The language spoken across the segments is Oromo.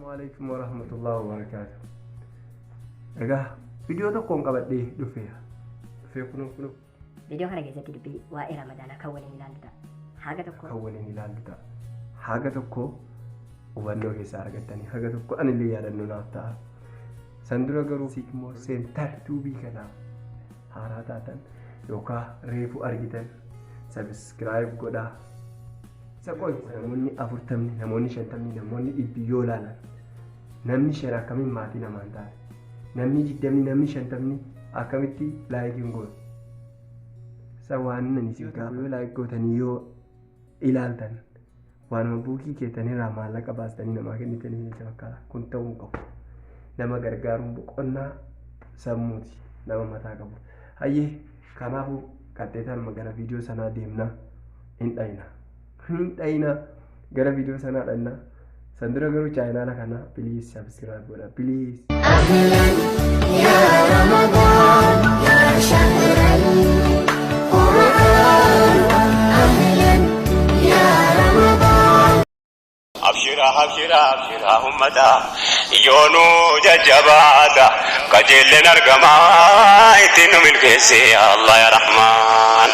Assalamualaikum warahmatullahi wabarakatuh. Egaa viidiyoo tokkoon qabadhee dhufeera. Kunoo. Viidiyoo kana keessatti dubbii waa'ee Ramadaanaa kan waliin ilaallu ta'a. Haga tokko hubannoo keessaa argattanii haga tokko anillee yaadannoo naaf ta'a. San dura garuu immoo seentar tuubii kanaaf haaraa taatan yookaan reefu argitan sabiskiraayib godhaa. Isa qoy namoonni 40 namoonni 50 namoonni 100 yoo laalan namni 5 akkamiin maatii namaan taate namni 20 namni 50 akkamitti laayikiin goon isa waan inni si gaafa laayik gootanii yoo ilaaltan waanuma buukii keetanirraa maallaqa baastanii namaa kennitanii isa fakkaata kun ta'uu qabu nama gargaaruun boqonnaa sammuuti nama mataa qabu hayyee kanaafuu kadheetan magara viidiyoo sanaa deemna hin dhayina gara viidiyoo sanaa dhanna san dura garuu chaayinaala kana please subscribe godha please. Ahlan ya Ramadan ya shahral Quran ahlan ya Ramadan. Abshira ummata yoonu jajjabaata qajeelleen argamaa ittiin nu milkeesse Allah ya Rahman.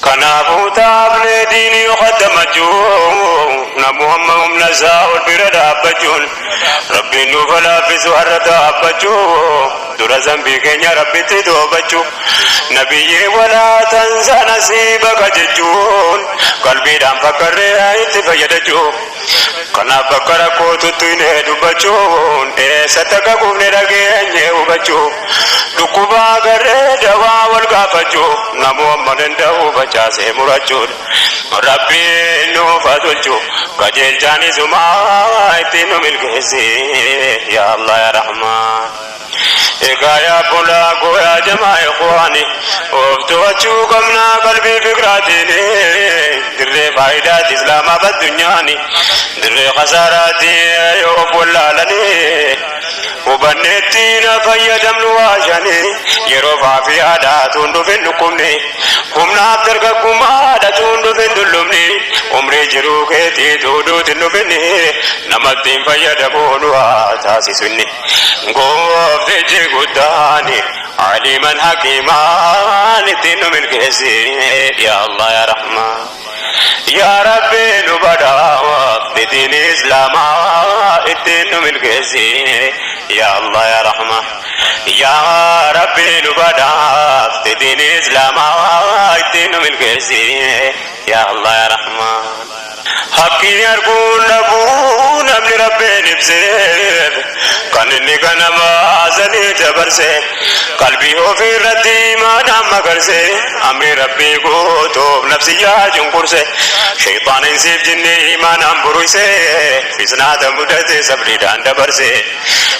Kanaafuu taablee diinii qaddamachuu na Muhammad nasaa ol bira dhaabbachuun rabbiin nuuf laaffisu har'a dhaabbachuu dura zambii keenya rabbitti toobachuu nabiyyee walaa tansa nasiiba qajechuun qalbiidhaan fakkarree itti fayyadachuu kanaaf bakka rakkootutti hin dubbachuun eessatti akka quufne dhageenye hubachuu dhukkubaa garee dawaa wal gaafachuu namuu amma danda'u facaasee murachuun rabbiin nuuf haa tolchuu qajeelchaan isumaa ittiin nu milkeesse yaa Allah yaa Rahmaan. Egaa yaa bulaa gooyaa jamaa ikhwaani of to'achuu qabnaa qalbii fikraatiin dirree faayidaati islaamaa baddunyaani dirree khasaaraati yoo of wallaalanii hubanneetti na fayyadamnu waashanii yeroo faafi aadaatuun dhufin dhukkubni humnaaf dargaggummaadha tuun dhufin dullumni umrii jiruu keetii tuuduutin dhufinni namatti hin fayyadamuu nu haa taasisunni gooftichi guddaani aliman hakimaan ittiin nu milkeesse yaa Allah yaa Rahmaan. Ya Rabbi nu badhaaf diin islaamaa ittiin nu milkeesse ya Allah ya Rahman. Ya Rabbi nu badhaaf diin islaamaa ittiin nu milkeesse ya Allah ya Rahman. Haqqii arguun dhabuu namni Rabbiin ibseef kan inni ganama asanii dabarse qalbii ofii irratti imaanaan magarse amri Rabbii guutuuf nafsiyyaa cunqurse shayxaaniin siif jinni imaanaan buruyse fisnaata mudate sabriidhaan dabarse.